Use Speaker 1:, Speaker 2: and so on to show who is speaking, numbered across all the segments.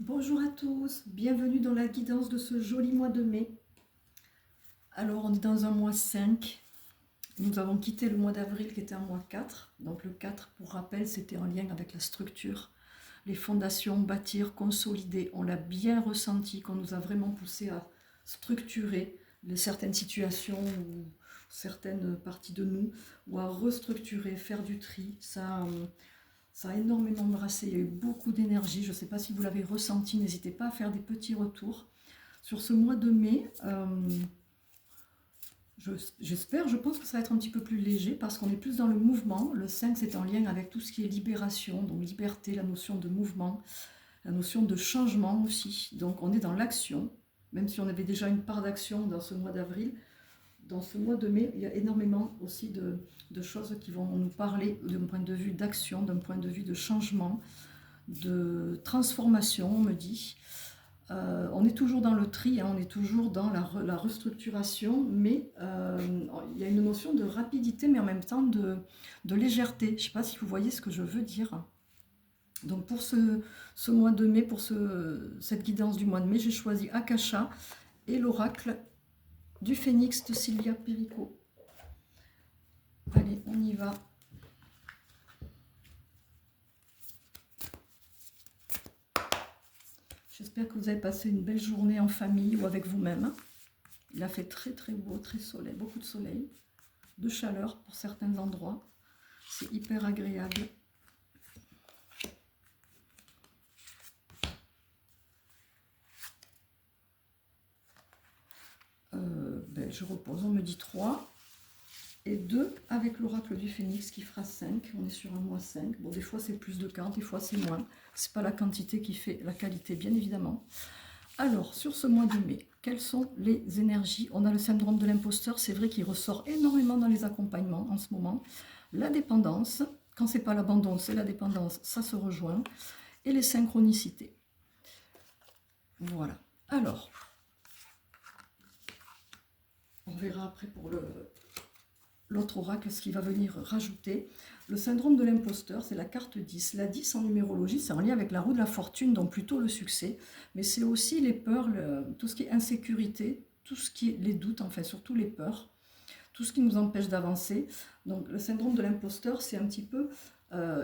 Speaker 1: Bonjour à tous, bienvenue dans la guidance de ce joli mois de mai. Alors on est dans un mois 5, nous avons quitté le mois d'avril qui était un mois 4. Donc le 4, pour rappel, c'était en lien avec la structure, les fondations, bâtir, consolider. On l'a bien ressenti, qu'on nous a vraiment poussé à structurer certaines situations ou certaines parties de nous, ou à restructurer, faire du tri. Ça a énormément brassé, il y a eu beaucoup d'énergie. Je ne sais pas si vous l'avez ressenti, n'hésitez pas à faire des petits retours. Sur ce mois de mai, j'espère, je pense que ça va être un petit peu plus léger parce qu'on est plus dans le mouvement. Le 5, c'est en lien avec tout ce qui est libération, donc liberté, la notion de mouvement, la notion de changement aussi. Donc on est dans l'action, même si on avait déjà une part d'action dans ce mois d'avril. Dans ce mois de mai, il y a énormément aussi de choses qui vont nous parler d'un point de vue d'action, d'un point de vue de changement, de transformation, on me dit. On est toujours dans le tri, hein, on est toujours dans la restructuration, mais il y a une notion de rapidité, mais en même temps de légèreté. Je ne sais pas si vous voyez ce que je veux dire. Donc pour ce mois de mai, pour cette guidance du mois de mai, j'ai choisi Akasha et l'oracle du Phénix de Sylvia Perico. Allez, on y va. J'espère que vous avez passé une belle journée en famille ou avec vous-même. Il a fait très très beau, très soleil, beaucoup de soleil, de chaleur pour certains endroits. C'est hyper agréable. Je repose, on me dit 3 et 2 avec l'oracle du Phénix qui fera 5. On est sur un mois 5. Bon, des fois c'est plus de cartes, des fois c'est moins. C'est pas la quantité qui fait la qualité, bien évidemment. Alors, sur ce mois de mai, quelles sont les énergies? On a le syndrome de l'imposteur, c'est vrai qu'il ressort énormément dans les accompagnements en ce moment. La dépendance, quand c'est pas l'abandon, c'est la dépendance, ça se rejoint. Et les synchronicités. Voilà. Alors, on verra après pour l'autre oracle ce qui va venir rajouter. Le syndrome de l'imposteur, c'est la carte 10. La 10 en numérologie, c'est en lien avec la roue de la fortune, donc plutôt le succès. Mais c'est aussi les peurs, tout ce qui est insécurité, tout ce qui est les doutes, enfin surtout les peurs, tout ce qui nous empêche d'avancer. Donc le syndrome de l'imposteur, c'est un petit peu,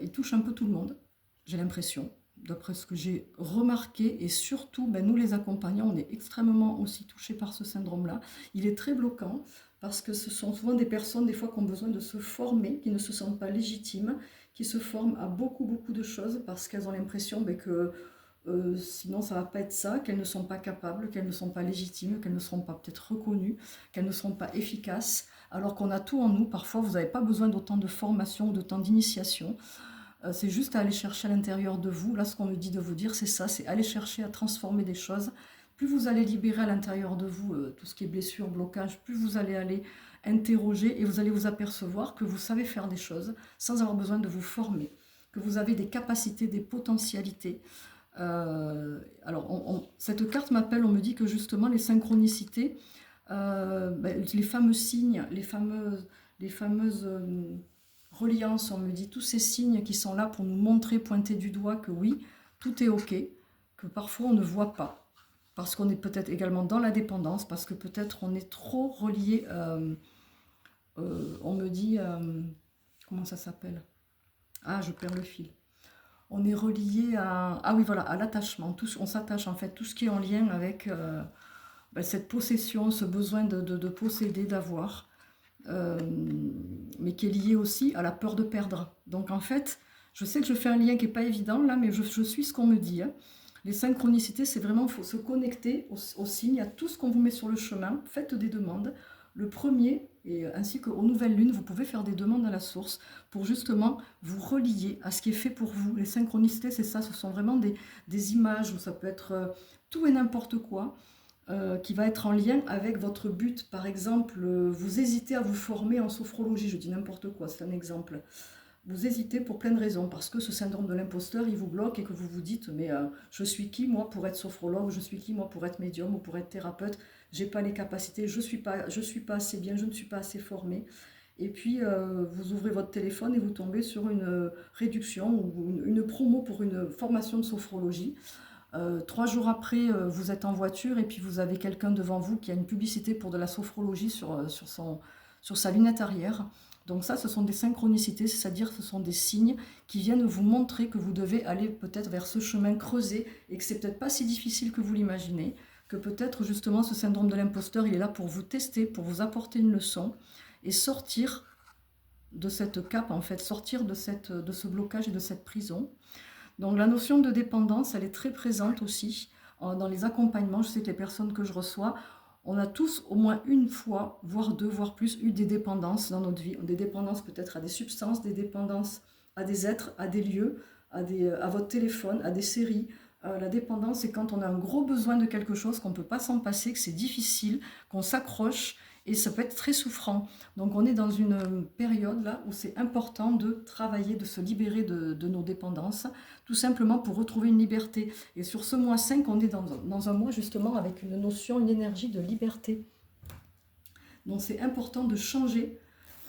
Speaker 1: il touche un peu tout le monde, j'ai l'impression, d'après ce que j'ai remarqué. Et surtout, nous les accompagnants, on est extrêmement aussi touchés par ce syndrome-là. Il est très bloquant parce que ce sont souvent des personnes, des fois, qui ont besoin de se former, qui ne se sentent pas légitimes, qui se forment à beaucoup de choses parce qu'elles ont l'impression que sinon ça ne va pas être ça, qu'elles ne sont pas capables, qu'elles ne sont pas légitimes, qu'elles ne seront pas peut-être reconnues, qu'elles ne seront pas efficaces, alors qu'on a tout en nous. Parfois, vous n'avez pas besoin d'autant de formation ou d'autant d'initiation. C'est juste à aller chercher à l'intérieur de vous. Là, ce qu'on me dit de vous dire, c'est ça, c'est aller chercher à transformer des choses. Plus vous allez libérer à l'intérieur de vous tout ce qui est blessure, blocage, plus vous allez aller interroger et vous allez vous apercevoir que vous savez faire des choses sans avoir besoin de vous former, que vous avez des capacités, des potentialités. Alors, cette carte m'appelle, on me dit que justement les synchronicités, les fameux signes, les fameuses reliances, on me dit tous ces signes qui sont là pour nous montrer, pointer du doigt que oui, tout est ok, que parfois on ne voit pas, parce qu'on est peut-être également dans la dépendance, parce que peut-être on est trop relié, on me dit, comment ça s'appelle? Ah, je perds le fil. On est relié à, ah oui voilà, à l'attachement. On s'attache en fait, tout ce qui est en lien avec cette possession, ce besoin de posséder, d'avoir, mais qui est lié aussi à la peur de perdre. Donc en fait, je sais que je fais un lien qui n'est pas évident là, mais je suis ce qu'on me dit. Hein. Les synchronicités, c'est vraiment, il faut se connecter aux signes, à tout ce qu'on vous met sur le chemin. Faites des demandes. Le premier, et ainsi qu'aux nouvelles lunes, vous pouvez faire des demandes à la source pour justement vous relier à ce qui est fait pour vous. Les synchronicités, c'est ça, ce sont vraiment des images où ça peut être tout et n'importe quoi qui va être en lien avec votre but. Par exemple, vous hésitez à vous former en sophrologie, je dis n'importe quoi, c'est un exemple. Vous hésitez pour plein de raisons, parce que ce syndrome de l'imposteur, il vous bloque et que vous vous dites, mais je suis qui moi pour être sophrologue, je suis qui moi pour être médium ou pour être thérapeute, j'ai pas les capacités, je suis pas assez bien, je ne suis pas assez formée. Et puis vous ouvrez votre téléphone et vous tombez sur une réduction ou une promo pour une formation de sophrologie. 3 jours après, vous êtes en voiture et puis vous avez quelqu'un devant vous qui a une publicité pour de la sophrologie sur sa lunette arrière. Donc ça, ce sont des synchronicités, c'est-à-dire ce sont des signes qui viennent vous montrer que vous devez aller peut-être vers ce chemin creusé et que c'est peut-être pas si difficile que vous l'imaginez, que peut-être justement ce syndrome de l'imposteur, il est là pour vous tester, pour vous apporter une leçon et sortir de cette cape, en fait, sortir de ce blocage et de cette prison. Donc la notion de dépendance, elle est très présente aussi dans les accompagnements. Je sais que les personnes que je reçois, on a tous au moins une fois, voire deux, voire plus, eu des dépendances dans notre vie. Des dépendances peut-être à des substances, des dépendances à des êtres, à des lieux, à votre téléphone, à des séries. La dépendance, c'est quand on a un gros besoin de quelque chose, qu'on ne peut pas s'en passer, que c'est difficile, qu'on s'accroche, et ça peut être très souffrant. Donc on est dans une période là où c'est important de travailler, de se libérer de nos dépendances, tout simplement pour retrouver une liberté. Et sur ce mois 5, on est dans un mois justement avec une notion, une énergie de liberté. Donc c'est important de changer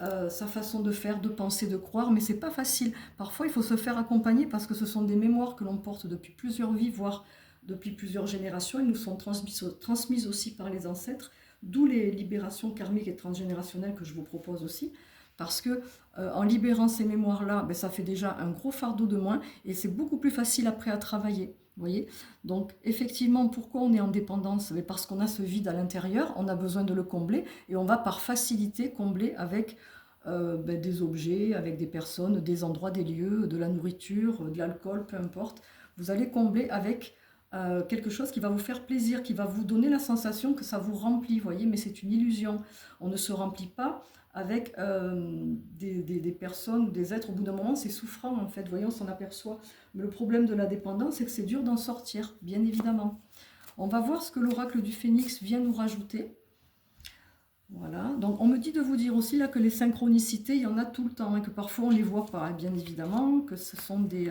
Speaker 1: sa façon de faire, de penser, de croire, mais c'est pas facile. Parfois il faut se faire accompagner parce que ce sont des mémoires que l'on porte depuis plusieurs vies, voire depuis plusieurs générations. Ils nous sont transmises aussi par les ancêtres, d'où les libérations karmiques et transgénérationnelles que je vous propose aussi. Parce que en libérant ces mémoires-là, ben, ça fait déjà un gros fardeau de moins et c'est beaucoup plus facile après à travailler. Vous voyez? Donc effectivement, pourquoi on est en dépendance? Parce qu'on a ce vide à l'intérieur, on a besoin de le combler et on va par facilité combler avec des objets, avec des personnes, des endroits, des lieux, de la nourriture, de l'alcool, peu importe. Vous allez combler avec quelque chose qui va vous faire plaisir, qui va vous donner la sensation que ça vous remplit, vous voyez, mais c'est une illusion. On ne se remplit pas avec des personnes ou des êtres. Au bout d'un moment, c'est souffrant, en fait, voyons, on s'en aperçoit. Mais le problème de la dépendance, c'est que c'est dur d'en sortir, bien évidemment. On va voir ce que l'oracle du Phénix vient nous rajouter. Voilà, donc on me dit de vous dire aussi là que les synchronicités, il y en a tout le temps, et que parfois on ne les voit pas, bien évidemment, que ce sont des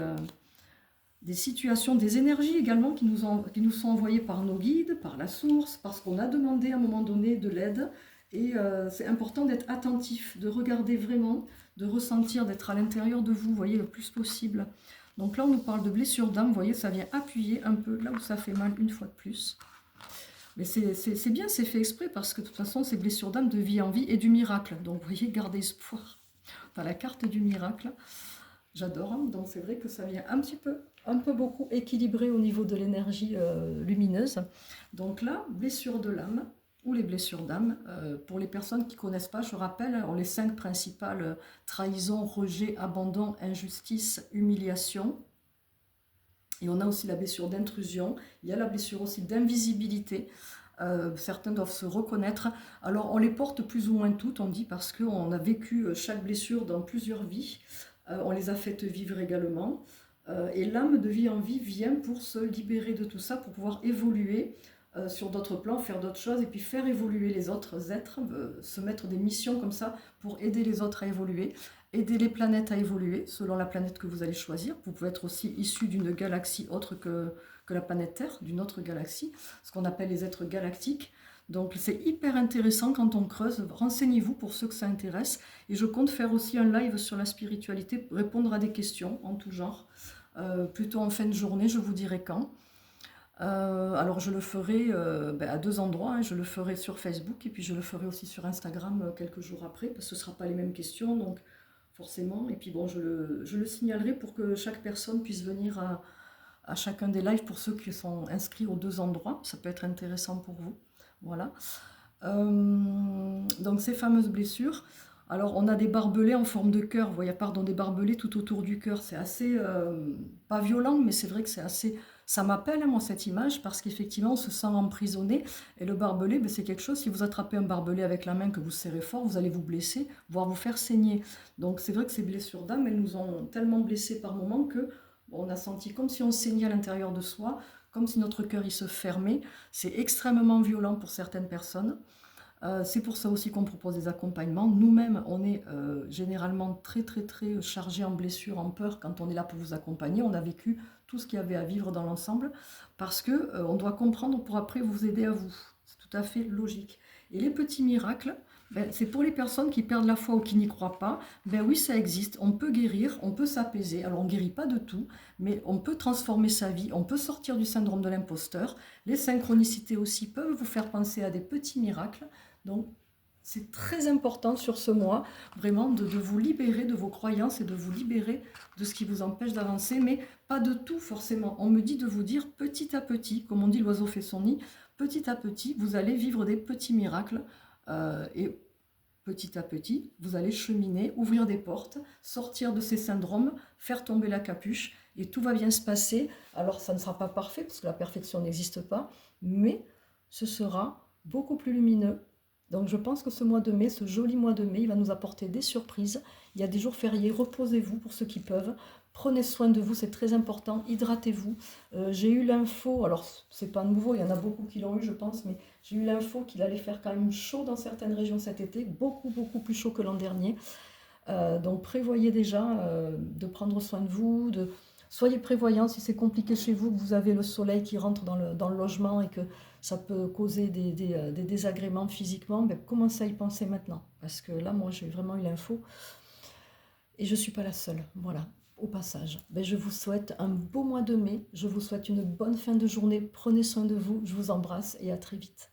Speaker 1: situations, des énergies également qui nous sont envoyées par nos guides, par la source, parce qu'on a demandé à un moment donné de l'aide. Et c'est important d'être attentif, de regarder vraiment, de ressentir, d'être à l'intérieur de vous, vous voyez, le plus possible. Donc là, on nous parle de blessure d'âme, vous voyez, ça vient appuyer un peu là où ça fait mal une fois de plus. Mais c'est bien, c'est fait exprès, parce que de toute façon, c'est blessure d'âme de vie en vie et du miracle. Donc vous voyez, gardez espoir. Enfin, la carte du miracle, j'adore, hein. Donc c'est vrai que ça vient un peu beaucoup équilibré au niveau de l'énergie lumineuse. Donc là, blessure de l'âme ou les blessures d'âme. Pour les personnes qui ne connaissent pas, je rappelle, les 5 principales: trahison, rejet, abandon, injustice, humiliation. Et on a aussi la blessure d'intrusion. Il y a la blessure aussi d'invisibilité. Certains doivent se reconnaître. Alors on les porte plus ou moins toutes, on dit, parce qu'on a vécu chaque blessure dans plusieurs vies. On les a faites vivre également. Et l'âme de vie en vie vient pour se libérer de tout ça, pour pouvoir évoluer sur d'autres plans, faire d'autres choses, et puis faire évoluer les autres êtres, se mettre des missions comme ça pour aider les autres à évoluer, aider les planètes à évoluer selon la planète que vous allez choisir. Vous pouvez être aussi issu d'une galaxie autre que la planète Terre, d'une autre galaxie, ce qu'on appelle les êtres galactiques. Donc c'est hyper intéressant quand on creuse. Renseignez-vous pour ceux que ça intéresse. Et je compte faire aussi un live sur la spiritualité, répondre à des questions en tout genre. Plutôt en fin de journée, je vous dirai quand. Alors je le ferai à 2 endroits, hein. Je le ferai sur Facebook et puis je le ferai aussi sur Instagram quelques jours après, parce que ce ne sera pas les mêmes questions, donc forcément. Et puis bon, je le signalerai pour que chaque personne puisse venir à chacun des lives, pour ceux qui sont inscrits aux 2 endroits. Ça peut être intéressant pour vous. Voilà. Donc ces fameuses blessures. Alors on a des barbelés en forme de cœur, vous voyez, pardon, des barbelés tout autour du cœur. C'est assez, pas violent, mais c'est vrai que c'est assez... Ça m'appelle, hein, moi, cette image, parce qu'effectivement, on se sent emprisonné. Et le barbelé, ben, c'est quelque chose, si vous attrapez un barbelé avec la main, que vous serrez fort, vous allez vous blesser, voire vous faire saigner. Donc c'est vrai que ces blessures d'âme, elles nous ont tellement blessés par moments que on a senti comme si on saignait à l'intérieur de soi, comme si notre cœur il se fermait. C'est extrêmement violent pour certaines personnes. C'est pour ça aussi qu'on propose des accompagnements. Nous-mêmes, on est généralement très chargé en blessures, en peur quand on est là pour vous accompagner. On a vécu tout ce qu'il y avait à vivre dans l'ensemble, parce que on doit comprendre pour après vous aider à vous. C'est tout à fait logique. Et les petits miracles, Ben, c'est pour les personnes qui perdent la foi ou qui n'y croient pas. Ben oui, ça existe. On peut guérir, on peut s'apaiser. Alors, on ne guérit pas de tout, mais on peut transformer sa vie, on peut sortir du syndrome de l'imposteur. Les synchronicités aussi peuvent vous faire penser à des petits miracles. Donc, c'est très important sur ce mois, vraiment, de vous libérer de vos croyances et de vous libérer de ce qui vous empêche d'avancer, mais pas de tout forcément. On me dit de vous dire petit à petit, comme on dit l'oiseau fait son nid, petit à petit, vous allez vivre des petits miracles. Et petit à petit, vous allez cheminer, ouvrir des portes, sortir de ces syndromes, faire tomber la capuche, et tout va bien se passer. Alors, ça ne sera pas parfait, parce que la perfection n'existe pas, mais ce sera beaucoup plus lumineux. Donc, je pense que ce mois de mai, ce joli mois de mai, il va nous apporter des surprises. Il y a des jours fériés, reposez-vous pour ceux qui peuvent. Prenez soin de vous, c'est très important. Hydratez-vous. J'ai eu l'info, alors c'est pas nouveau, il y en a beaucoup qui l'ont eu, je pense, mais j'ai eu l'info qu'il allait faire quand même chaud dans certaines régions cet été, beaucoup, beaucoup plus chaud que l'an dernier. Donc prévoyez déjà de prendre soin de vous, soyez prévoyants si c'est compliqué chez vous, que vous avez le soleil qui rentre dans le logement et que ça peut causer des désagréments physiquement, ben, commencez à y penser maintenant. Parce que là, moi, j'ai vraiment eu l'info et je ne suis pas la seule. Voilà, au passage. Ben, je vous souhaite un beau mois de mai, je vous souhaite une bonne fin de journée, prenez soin de vous, je vous embrasse et à très vite.